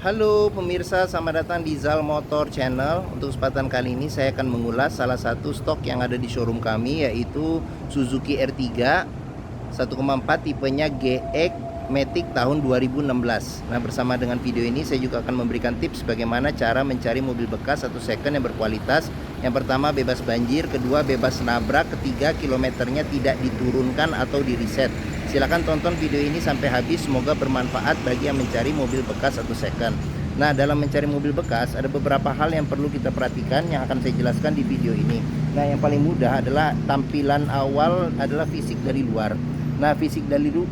Halo pemirsa, selamat datang di Zal Motor Channel. Untuk kesempatan kali ini saya akan mengulas salah satu stok yang ada di showroom kami, yaitu Suzuki R3 1,4 tipenya GX Matic tahun 2016. Nah, bersama dengan video ini saya juga akan memberikan tips bagaimana cara mencari mobil bekas atau second yang berkualitas. Yang pertama, bebas banjir; kedua, bebas nabrak; ketiga, kilometernya tidak diturunkan atau di reset. Silahkan tonton video ini sampai habis, semoga bermanfaat bagi yang mencari mobil bekas atau second. Nah, dalam mencari mobil bekas ada beberapa hal yang perlu kita perhatikan yang akan saya jelaskan di video ini. Nah, yang paling mudah adalah tampilan awal adalah fisik dari luar. Nah, fisik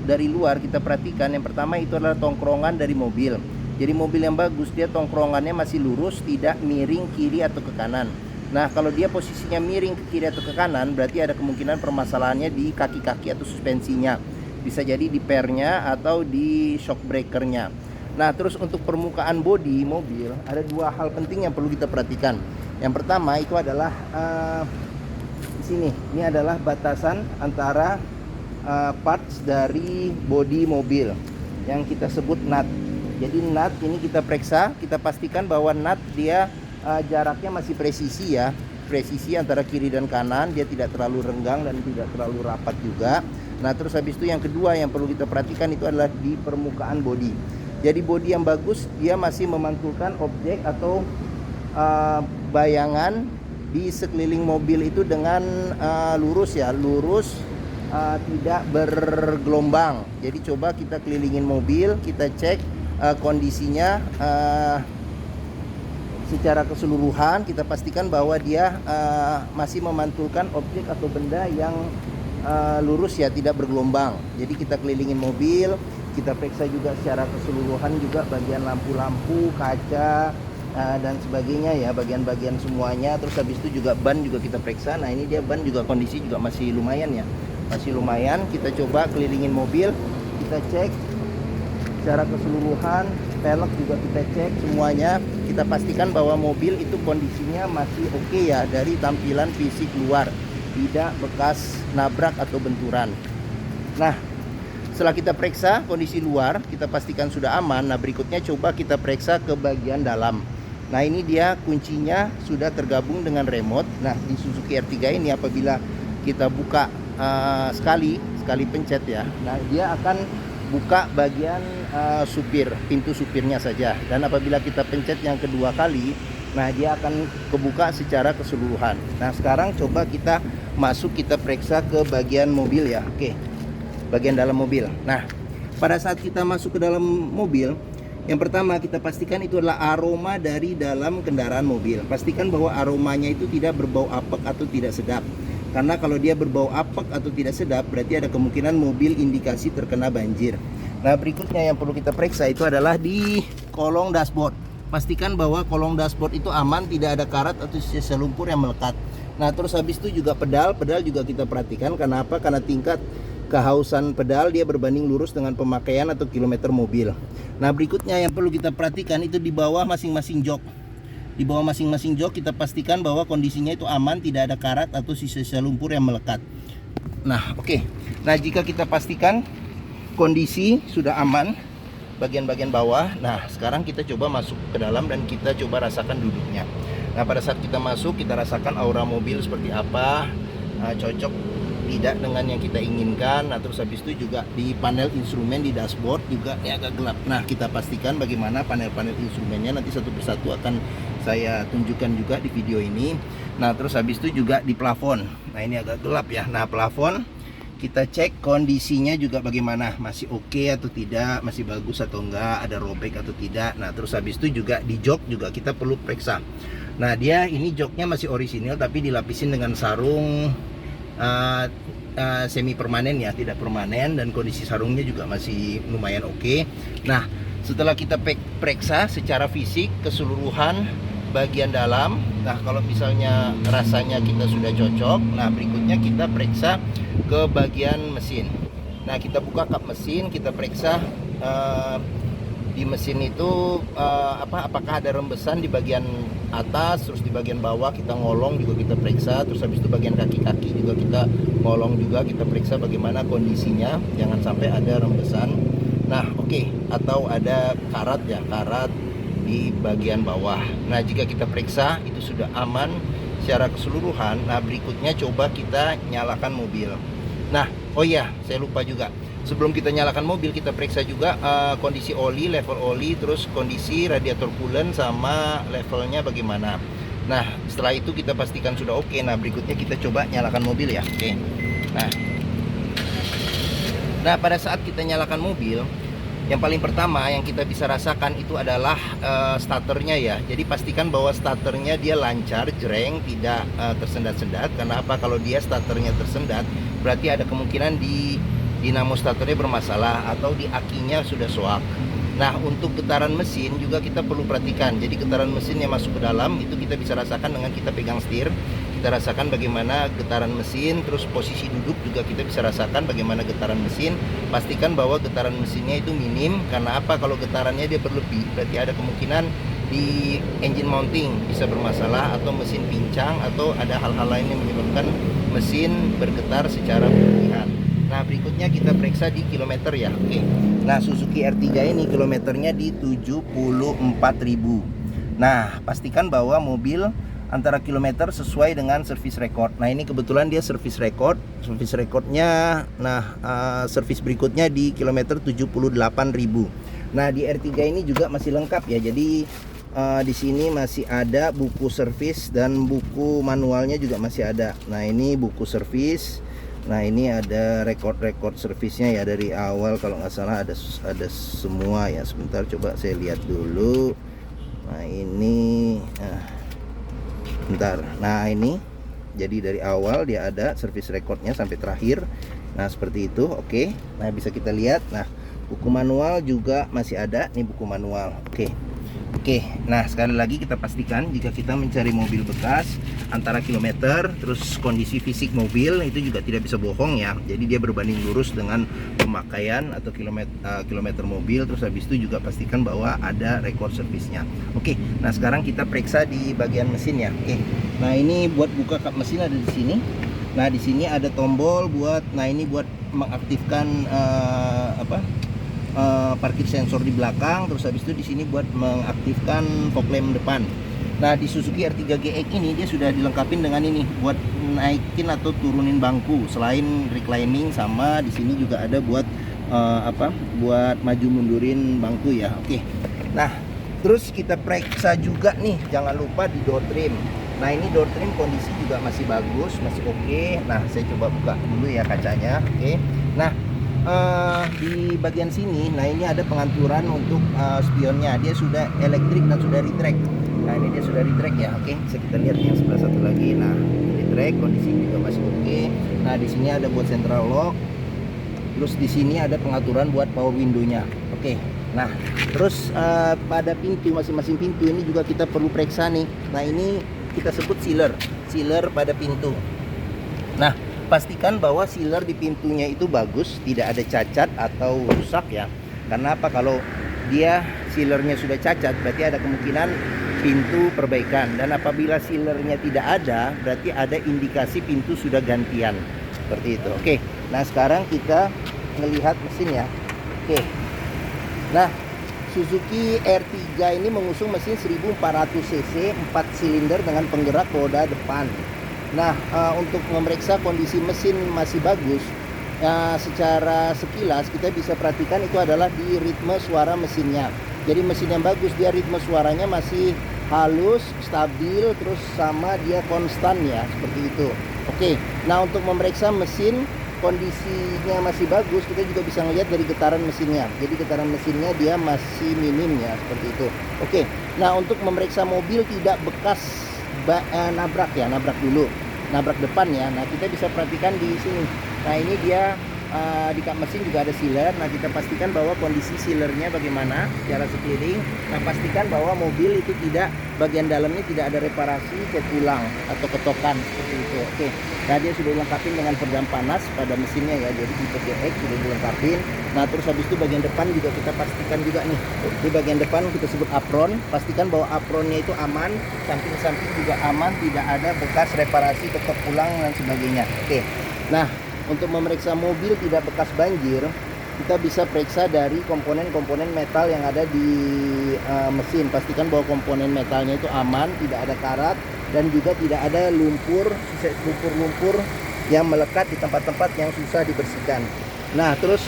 dari luar kita perhatikan, yang pertama itu adalah tongkrongan dari mobil. Jadi mobil yang bagus, dia tongkrongannya masih lurus, tidak miring kiri atau ke kanan. Nah, kalau dia posisinya miring ke kiri atau ke kanan, berarti ada kemungkinan permasalahannya di kaki-kaki atau suspensinya. Bisa jadi di pernya atau di shock breakernya. Nah, terus untuk permukaan bodi mobil ada dua hal penting yang perlu kita perhatikan. Yang pertama itu adalah di sini. Ini adalah batasan antara parts dari bodi mobil yang kita sebut nut. Jadi nut ini kita periksa, kita pastikan bahwa nut dia jaraknya masih presisi ya. Presisi antara kiri dan kanan, dia tidak terlalu renggang dan tidak terlalu rapat juga. Nah, terus habis itu yang kedua yang perlu kita perhatikan itu adalah di permukaan bodi. Jadi bodi yang bagus dia masih memantulkan objek atau bayangan di sekeliling mobil itu dengan lurus ya, lurus, tidak bergelombang. Jadi coba kita kelilingin mobil, kita cek kondisinya secara keseluruhan, kita pastikan bahwa dia masih memantulkan objek atau benda yang lurus ya, tidak bergelombang. Jadi kita kelilingin mobil, kita periksa juga secara keseluruhan juga bagian lampu-lampu, kaca dan sebagainya ya, bagian-bagian semuanya. Terus habis itu juga ban juga kita periksa. Nah, ini dia ban juga kondisi juga masih lumayan ya, masih lumayan. Kita coba kelilingin mobil, kita cek secara keseluruhan, pelek juga kita cek semuanya. Kita pastikan bahwa mobil itu kondisinya masih oke ya, dari tampilan fisik luar, tidak bekas nabrak atau benturan. Nah, setelah kita periksa kondisi luar, kita pastikan sudah aman. Nah, berikutnya coba kita periksa ke bagian dalam. Nah, ini dia kuncinya sudah tergabung dengan remote. Nah, di Suzuki R3 ini apabila kita buka sekali pencet ya, nah dia akan buka bagian supir, pintu supirnya saja. Dan apabila kita pencet yang kedua kali, nah dia akan kebuka secara keseluruhan. Nah, sekarang coba kita masuk, kita periksa ke bagian mobil ya. Oke, bagian dalam mobil. Nah, pada saat kita masuk ke dalam mobil, yang pertama kita pastikan itu adalah aroma dari dalam kendaraan mobil. Pastikan bahwa aromanya itu tidak berbau apek atau tidak sedap. Karena kalau dia berbau apek atau tidak sedap, berarti ada kemungkinan mobil indikasi terkena banjir. Nah, berikutnya yang perlu kita periksa itu adalah di kolong dashboard. Pastikan bahwa kolong dashboard itu aman, tidak ada karat atau sisa lumpur yang melekat. Nah, terus habis itu juga pedal juga kita perhatikan. Karena apa? Karena tingkat kehausan pedal dia berbanding lurus dengan pemakaian atau kilometer mobil. Nah, berikutnya yang perlu kita perhatikan itu di bawah masing-masing jok. Di bawah masing-masing jok kita pastikan bahwa kondisinya itu aman, tidak ada karat atau sisa-sisa lumpur yang melekat. Nah, oke. Nah, jika kita pastikan kondisi sudah aman bagian-bagian bawah, nah sekarang kita coba masuk ke dalam dan kita coba rasakan duduknya. Nah, pada saat kita masuk, kita rasakan aura mobil seperti apa, cocok tidak dengan yang kita inginkan. Nah, terus habis itu juga di panel instrumen di dashboard juga ini agak gelap. Nah, kita pastikan bagaimana panel-panel instrumennya, nanti satu persatu akan saya tunjukkan juga di video ini. Nah, terus habis itu juga di plafon. Nah, ini agak gelap ya. Nah, plafon kita cek kondisinya juga bagaimana, masih oke atau tidak, masih bagus atau enggak, ada robek atau tidak. Nah, terus habis itu juga di jok juga kita perlu periksa. Nah, dia ini joknya masih orisinil tapi dilapisin dengan sarung semi permanen ya, tidak permanen, dan kondisi sarungnya juga masih lumayan oke. Nah, setelah kita periksa secara fisik keseluruhan bagian dalam, nah kalau misalnya rasanya kita sudah cocok, nah berikutnya kita periksa ke bagian mesin. Nah, kita buka kap mesin, kita periksa di mesin itu apakah ada rembesan di bagian atas, terus di bagian bawah kita ngolong juga kita periksa, terus habis itu bagian kaki-kaki juga kita ngolong juga kita periksa bagaimana kondisinya, jangan sampai ada rembesan. Nah, oke, atau ada karat ya, karat di bagian bawah. Nah, jika kita periksa itu sudah aman secara keseluruhan. Nah, berikutnya coba kita nyalakan mobil. Nah, oh iya, saya lupa juga. Sebelum kita nyalakan mobil, kita periksa juga kondisi oli, level oli, terus kondisi radiator coolant sama levelnya bagaimana. Nah, setelah itu kita pastikan sudah oke. Nah, berikutnya kita coba nyalakan mobil ya. Oke. Nah, pada saat kita nyalakan mobil, yang paling pertama yang kita bisa rasakan itu adalah starternya ya. Jadi pastikan bahwa starternya dia lancar, jreng, tidak tersendat-sendat. Karena apa? Kalau dia starternya tersendat, berarti ada kemungkinan di dinamo starternya bermasalah atau di akinya sudah soak. Nah, untuk getaran mesin juga kita perlu perhatikan. Jadi getaran mesin yang masuk ke dalam itu kita bisa rasakan dengan kita pegang setir. Kita rasakan bagaimana getaran mesin, terus posisi duduk juga kita bisa rasakan bagaimana getaran mesin. Pastikan bahwa getaran mesinnya itu minim. Karena apa? Kalau getarannya dia berlebih, berarti ada kemungkinan di engine mounting bisa bermasalah, atau mesin pincang, atau ada hal-hal lain yang menyebabkan mesin bergetar secara berlebihan. Nah, berikutnya kita periksa di kilometer ya. Oke. Nah, Suzuki R3 ini kilometernya di 74.000. Nah, pastikan bahwa mobil antara kilometer sesuai dengan service record. Nah, ini kebetulan dia service record. Service recordnya, service berikutnya di kilometer 78.000. Nah, di R3 ini juga masih lengkap ya. Jadi di sini masih ada buku servis dan buku manualnya juga masih ada. Nah, ini buku servis. Nah, ini ada record servisnya ya dari awal, kalau nggak salah ada semua ya. Sebentar, coba saya lihat dulu. Nah, ini bentar. Nah, ini jadi dari awal dia ada service recordnya sampai terakhir. Nah, seperti itu. Oke. Nah, bisa kita lihat. Nah, buku manual juga masih ada. Ini buku manual. Oke. Nah, sekali lagi kita pastikan jika kita mencari mobil bekas antara kilometer terus kondisi fisik mobil itu juga tidak bisa bohong ya. Jadi dia berbanding lurus dengan pemakaian atau kilometer mobil. Terus habis itu juga pastikan bahwa ada record servisnya. Oke. Nah, sekarang kita periksa di bagian mesin ya. Oke. Nah, ini buat buka kap mesin ada di sini. Nah, di sini ada tombol buat, nah ini buat mengaktifkan parkir sensor di belakang. Terus habis itu di sini buat mengaktifkan fog lamp depan. Nah, di Suzuki R3 GX ini dia sudah dilengkapi dengan ini buat naikin atau turunin bangku. Selain reclining, sama di sini juga ada buat buat maju mundurin bangku ya. Oke. Nah, terus kita periksa juga nih, jangan lupa di door trim. Nah, ini door trim kondisi juga masih bagus, masih oke. Nah, saya coba buka dulu ya kacanya. Oke. Nah, di bagian sini, nah ini ada penganturan untuk spionnya. Dia sudah elektrik dan sudah retract. Nah, ini dia sudah retract ya. Oke, bisa kita lihat yang sebelah satu lagi. Nah, retract, kondisi juga masih oke. Nah, di sini ada buat central lock. Terus di sini ada pengaturan buat power window-nya. Oke. Nah, terus pada pintu, masing-masing pintu ini juga kita perlu periksa nih. Nah, ini kita sebut sealer pada pintu. Nah, pastikan bahwa sealer di pintunya itu bagus, tidak ada cacat atau rusak ya. Karena apa? Kalau dia sealernya sudah cacat, berarti ada kemungkinan pintu perbaikan. Dan apabila sealernya tidak ada, berarti ada indikasi pintu sudah gantian. Seperti itu. Oke. Nah, sekarang kita melihat mesin ya. Oke. Nah, Suzuki R3 ini mengusung mesin 1400 cc 4 silinder dengan penggerak roda depan. Nah, untuk memeriksa kondisi mesin masih bagus, secara sekilas kita bisa perhatikan itu adalah di ritme suara mesinnya. Jadi mesin yang bagus, dia ritme suaranya masih halus, stabil, terus sama dia konstan ya, seperti itu. Oke, nah untuk memeriksa mesin kondisinya masih bagus, kita juga bisa melihat dari getaran mesinnya. Jadi getaran mesinnya dia masih minim ya, seperti itu. Oke, nah untuk memeriksa mobil tidak bekas nabrak ya, nabrak dulu, nabrak depan ya. Nah, kita bisa perhatikan di sini. Nah, ini dia di kap mesin juga ada sealer. Nah, kita pastikan bahwa kondisi sealernya bagaimana secara sekeliling. Nah, pastikan bahwa mobil itu tidak, bagian dalamnya tidak ada reparasi ketulang atau ketokan seperti itu. Oke. Nah, dia sudah dilengkapi dengan peredam panas pada mesinnya ya. Jadi tipe GX sudah dilengkapi. Nah, terus habis itu bagian depan juga kita pastikan juga nih. Di bagian depan kita sebut apron. Pastikan bahwa apronnya itu aman, samping-samping juga aman, tidak ada bekas reparasi ketok ulang dan sebagainya. Oke. Nah, untuk memeriksa mobil tidak bekas banjir, kita bisa periksa dari komponen-komponen metal yang ada di mesin. Pastikan bahwa komponen metalnya itu aman, tidak ada karat, dan juga tidak ada lumpur yang melekat di tempat-tempat yang susah dibersihkan. Nah, terus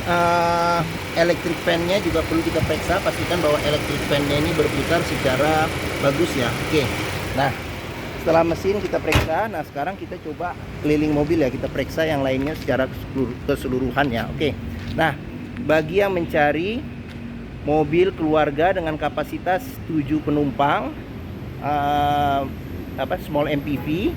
electric fan-nya juga perlu kita periksa. Pastikan bahwa electric fan-nya ini berputar secara bagus ya. Oke. Nah, setelah mesin kita periksa, nah sekarang kita coba keliling mobil ya, kita periksa yang lainnya secara keseluruhan ya. Oke. Nah, bagi yang mencari mobil keluarga dengan kapasitas 7 penumpang, small MPV,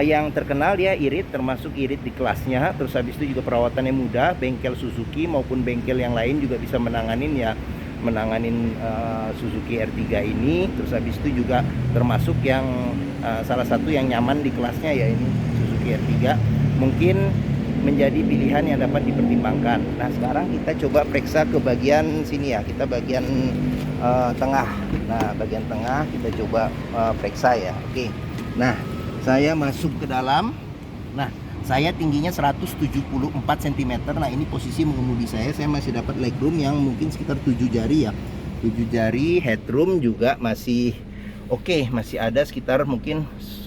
yang terkenal dia irit, termasuk irit di kelasnya. Terus habis itu juga perawatannya mudah, bengkel Suzuki maupun bengkel yang lain juga bisa menanganin Suzuki R3 ini. Terus habis itu juga termasuk yang salah satu yang nyaman di kelasnya ya, ini Suzuki R3, mungkin menjadi pilihan yang dapat dipertimbangkan. Nah, sekarang kita coba periksa ke bagian sini ya, kita bagian tengah. Nah, bagian tengah kita coba periksa ya. Oke. Nah, saya masuk ke dalam. Nah, saya tingginya 174 cm. Nah, ini posisi mengemudi saya masih dapat legroom yang mungkin sekitar 7 jari ya. 7 jari, headroom juga masih oke, masih ada sekitar mungkin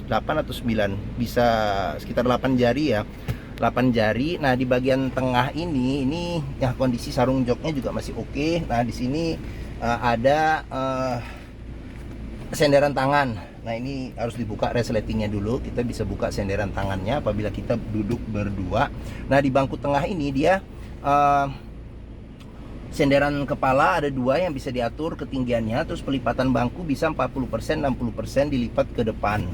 8 atau 9, bisa sekitar 8 jari ya. 8 jari. Nah, di bagian tengah ini ya kondisi sarung joknya juga masih oke. Nah, di sini ada senderan tangan. Nah, ini harus dibuka resletingnya dulu. Kita bisa buka senderan tangannya apabila kita duduk berdua. Nah, di bangku tengah ini dia senderan kepala ada 2 yang bisa diatur ketinggiannya. Terus pelipatan bangku bisa 40%, 60% dilipat ke depan.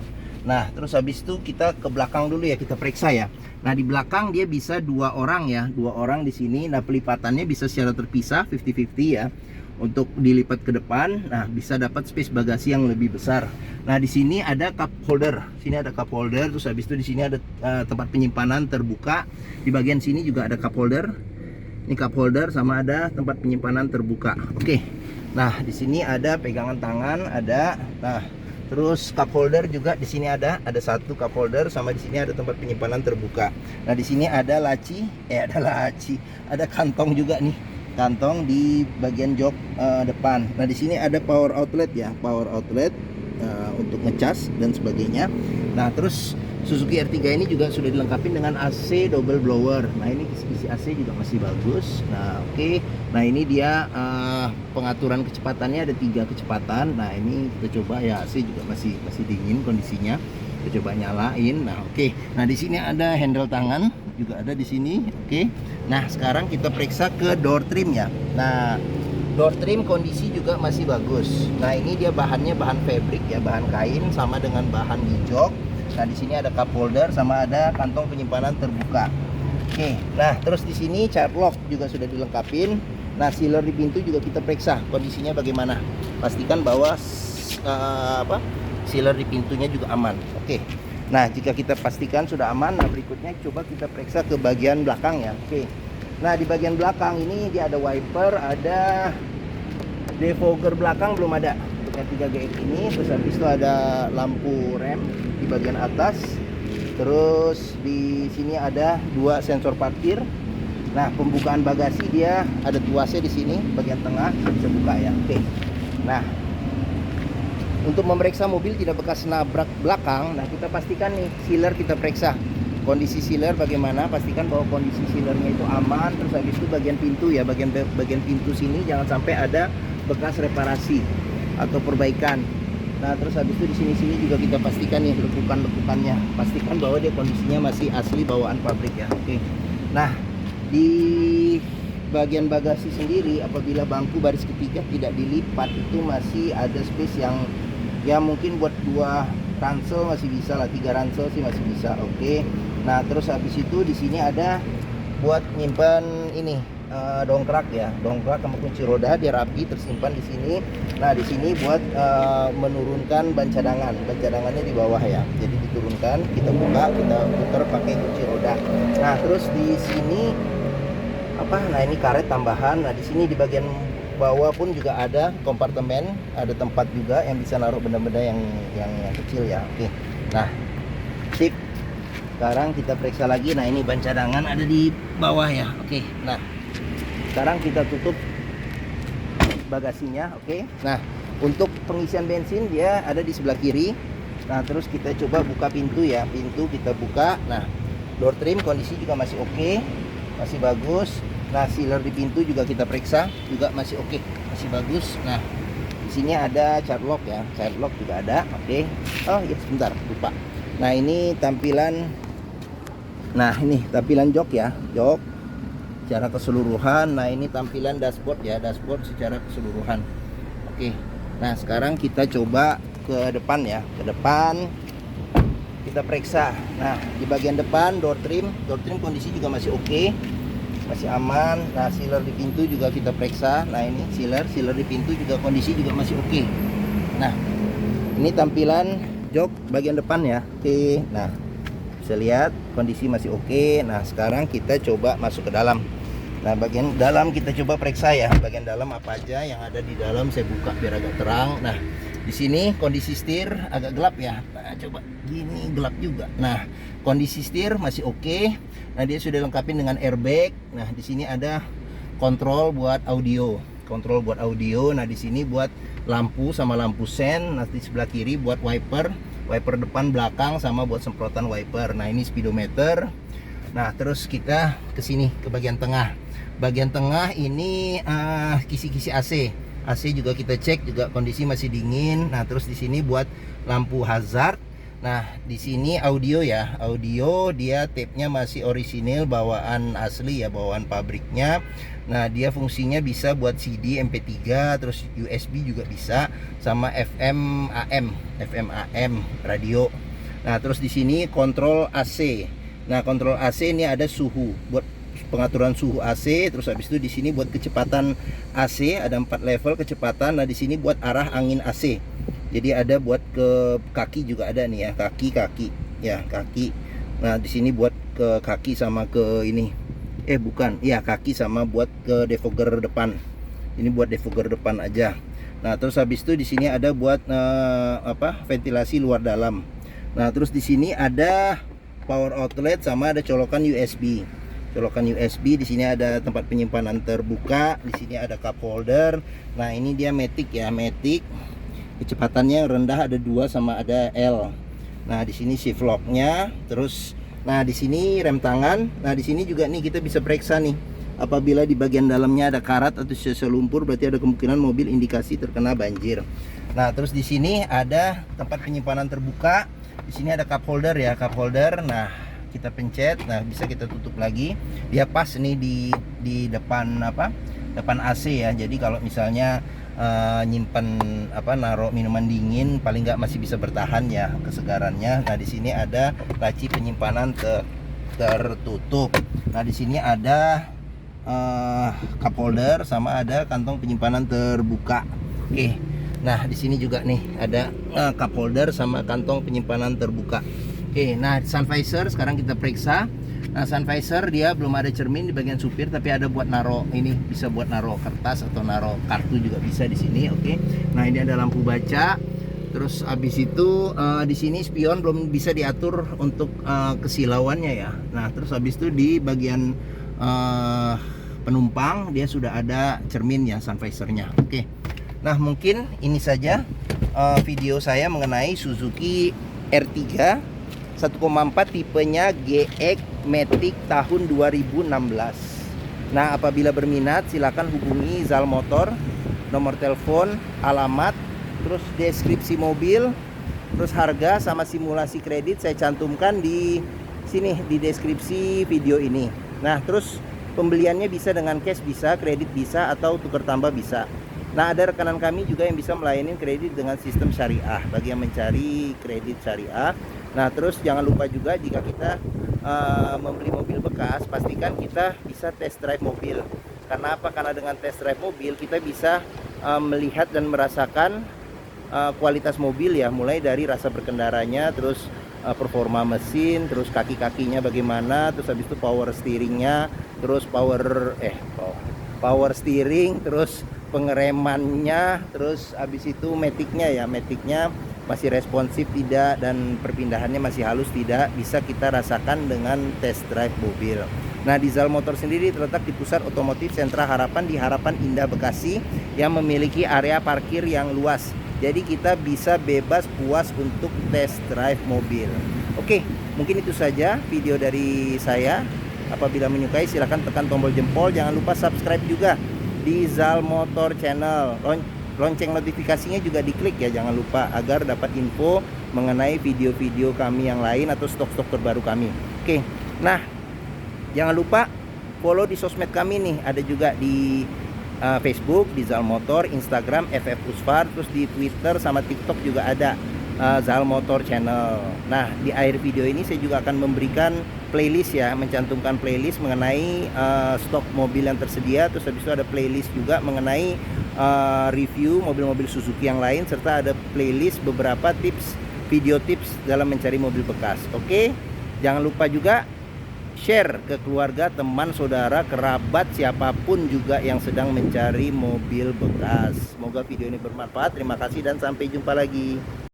Nah, terus habis itu kita ke belakang dulu ya, kita periksa ya. Nah, di belakang dia bisa 2 orang ya, 2 orang di sini. Nah, pelipatannya bisa secara terpisah 50-50 ya. Untuk dilipat ke depan, nah bisa dapat space bagasi yang lebih besar. Nah, di sini ada cup holder. Sini ada cup holder, terus habis itu di sini ada tempat penyimpanan terbuka. Di bagian sini juga ada cup holder. Ini cup holder sama ada tempat penyimpanan terbuka. Oke. Nah, di sini ada pegangan tangan, ada. Nah, terus cup holder juga di sini ada 1 cup holder, sama di sini ada tempat penyimpanan terbuka. Nah, di sini ada ada kantong juga nih. Kantong di bagian jok depan. Nah, di sini ada power outlet ya, power outlet untuk ngecas dan sebagainya. Nah, terus Suzuki R3 ini juga sudah dilengkapi dengan AC double blower. Nah, ini kisi-kisi AC juga masih bagus. Nah, oke. Nah, ini dia pengaturan kecepatannya ada 3 kecepatan. Nah, ini kita coba ya, AC juga masih dingin kondisinya. Kita coba nyalain. Nah, oke. Nah, di sini ada handle tangan juga ada di sini. Oke. Nah, sekarang kita periksa ke door trim ya. Nah, door trim kondisi juga masih bagus. Nah, ini dia bahannya bahan fabric ya, bahan kain sama dengan bahan di jok. Nah, di sini ada cup holder sama ada kantong penyimpanan terbuka. Oke. Nah, terus di sini child lock juga sudah dilengkapin. Nah, sealer di pintu juga kita periksa kondisinya bagaimana. Pastikan bahwa sealer di pintunya juga aman. Oke. Nah, jika kita pastikan sudah aman, nah berikutnya coba kita periksa ke bagian belakang ya. Oke. Nah, di bagian belakang ini dia ada wiper, ada defogger belakang belum ada untuk R3 GX ini. Terus habis itu ada lampu rem di bagian atas. Terus di sini ada 2 sensor parkir. Nah, pembukaan bagasi dia ada tuasnya di sini bagian tengah, bisa buka ya. Oke. Nah, untuk memeriksa mobil tidak bekas nabrak belakang, nah kita pastikan nih sealer kita periksa. Kondisi sealer bagaimana? Pastikan bahwa kondisi sealernya itu aman. Terus habis itu bagian pintu ya, bagian pintu sini jangan sampai ada bekas reparasi atau perbaikan. Nah, terus habis itu di sini juga kita pastikan nih lekukan-lekukannya. Pastikan bahwa dia kondisinya masih asli bawaan pabrik ya. Oke. Nah, di bagian bagasi sendiri apabila bangku baris ketiga tidak dilipat itu masih ada space yang ya mungkin buat 2 ransel masih bisa lah, 3 ransel sih masih bisa. Oke. Nah, terus habis itu di sini ada buat nyimpan ini dongkrak ya, dongkrak sama kunci roda, dia rapi tersimpan di sini. Nah, di sini buat menurunkan ban cadangan. Ban cadangannya di bawah ya. Jadi diturunkan, kita buka, kita putar pakai kunci roda. Nah, terus di sini nah ini karet tambahan. Nah, di sini di bagian bawah pun juga ada kompartemen, ada tempat juga yang bisa naruh benda-benda yang kecil ya. Oke. Nah, sip. Sekarang kita periksa lagi. Nah, ini ban cadangan ada di bawah ya. Oke. Nah, sekarang kita tutup bagasinya. Oke. Nah, untuk pengisian bensin dia ada di sebelah kiri. Nah, terus kita coba buka pintu ya. Pintu kita buka. Nah, door trim kondisi juga masih oke, masih bagus. Nah, sealer di pintu juga kita periksa, juga masih oke, masih bagus. Nah, di sini ada child lock ya, child lock juga ada. Oke. Oh ya, sebentar, lupa. Nah, ini tampilan. Nah, ini tampilan jok ya, jok secara keseluruhan. Nah, ini tampilan dashboard ya, dashboard secara keseluruhan. Oke. Nah, sekarang kita coba ke depan ya, ke depan kita periksa. Nah, di bagian depan door trim kondisi juga masih oke, masih aman. Nah, sealer di pintu juga kita periksa. Nah, ini sealer di pintu juga kondisi juga masih oke. Nah, ini tampilan jok bagian depan ya. Oke. Nah, bisa lihat kondisi masih oke. Nah, sekarang kita coba masuk ke dalam. Nah, bagian dalam kita coba periksa ya. Bagian dalam apa aja yang ada di dalam, saya buka biar agak terang. Nah, di sini kondisi setir agak gelap ya. Nah, coba gini gelap juga. Nah, kondisi setir masih oke. Nah, dia sudah lengkapin dengan airbag. Nah, di sini ada kontrol buat audio. Nah, di sini buat lampu sama lampu sen. Nah, di sebelah kiri buat wiper depan belakang sama buat semprotan wiper. Nah, ini speedometer. Nah, terus kita ke sini ke bagian tengah. Bagian tengah ini kisi-kisi AC. AC juga kita cek juga kondisi masih dingin. Nah, terus di sini buat lampu hazard. Nah, di sini audio ya. Audio dia tape-nya masih orisinil, bawaan asli ya, bawaan pabriknya. Nah, dia fungsinya bisa buat CD, MP3, terus USB juga bisa, sama FM AM radio. Nah, terus di sini kontrol AC. Nah, kontrol AC ini ada suhu, buat pengaturan suhu AC. Terus habis itu di sini buat kecepatan AC, ada 4 level kecepatan. Nah, di sini buat arah angin AC. Jadi ada buat ke kaki juga ada nih ya, kaki ya, kaki. Nah, di sini buat ke kaki sama ke ini. Bukan, ya kaki sama buat ke defogger depan. Ini buat defogger depan aja. Nah, terus habis itu di sini ada buat ventilasi luar dalam. Nah, terus di sini ada power outlet sama ada colokan USB. Di sini ada tempat penyimpanan terbuka. Di sini ada cup holder. Nah, ini dia matic ya, matic. Kecepatannya rendah ada 2 sama ada L. Nah, di sini shift lock-nya. Terus nah, di sini rem tangan. Nah, di sini juga nih kita bisa periksa nih. Apabila di bagian dalamnya ada karat atau sisa lumpur, berarti ada kemungkinan mobil indikasi terkena banjir. Nah, terus di sini ada tempat penyimpanan terbuka. Di sini ada cup holder ya, cup holder. Nah, kita pencet, nah bisa kita tutup lagi. Dia pas nih di depan depan AC ya. Jadi kalau misalnya nyimpen naruh minuman dingin, paling nggak masih bisa bertahan ya kesegarannya. Nah, di sini ada laci penyimpanan tertutup. Nah, di sini ada cup holder sama ada kantong penyimpanan terbuka. Oke. Nah, di sini juga nih ada cup holder sama kantong penyimpanan terbuka. Oke. Nah, sun visor sekarang kita periksa. Nah, sun visor dia belum ada cermin di bagian supir, tapi ada buat naro ini, bisa buat naro kertas atau naro kartu juga bisa di sini. Oke. Nah, ini ada lampu baca. Terus habis itu di sini spion belum bisa diatur untuk kesilauannya ya. Nah, terus habis itu di bagian penumpang dia sudah ada cermin ya, sun visornya. Oke. Nah, mungkin ini saja video saya mengenai Suzuki R3 1,4 tipenya GX Matic tahun 2016. Nah, apabila berminat silakan hubungi Zal Motor, nomor telepon, alamat, terus deskripsi mobil, terus harga sama simulasi kredit saya cantumkan di sini di deskripsi video ini. Nah, terus pembeliannya bisa dengan cash bisa, kredit bisa, atau tukar tambah bisa. Nah, ada rekanan kami juga yang bisa melayani kredit dengan sistem syariah bagi yang mencari kredit syariah. Nah, terus jangan lupa juga jika kita membeli mobil bekas, pastikan kita bisa test drive mobil. Karena apa? Karena dengan test drive mobil kita bisa melihat dan merasakan kualitas mobil ya, mulai dari rasa berkendaranya, terus performa mesin, terus kaki-kakinya bagaimana, terus habis itu power steeringnya, terus power steering, terus pengeremannya, terus habis itu maticnya ya, maticnya masih responsif tidak dan perpindahannya masih halus tidak, bisa kita rasakan dengan test drive mobil. Nah, di Zal Motor sendiri terletak di Pusat Otomotif Sentra Harapan di Harapan Indah Bekasi yang memiliki area parkir yang luas. Jadi kita bisa bebas puas untuk test drive mobil. Oke, mungkin itu saja video dari saya. Apabila menyukai silahkan tekan tombol jempol. Jangan lupa subscribe juga di Zal Motor Channel. Lonceng notifikasinya juga diklik ya, jangan lupa, agar dapat info mengenai video-video kami yang lain atau stok-stok terbaru kami. Oke, nah jangan lupa follow di sosmed kami nih, ada juga di Facebook di Zal Motor, Instagram FF Usfar, terus di Twitter sama TikTok juga ada Zal Motor Channel. Nah, di akhir video ini saya juga akan memberikan playlist ya, mencantumkan playlist mengenai stok mobil yang tersedia. Terus habis itu ada playlist juga mengenai review mobil-mobil Suzuki yang lain, serta ada playlist beberapa tips, video tips dalam mencari mobil bekas. Oke, jangan lupa juga share ke keluarga, teman, saudara, kerabat, siapapun juga yang sedang mencari mobil bekas. Semoga video ini bermanfaat. Terima kasih dan sampai jumpa lagi.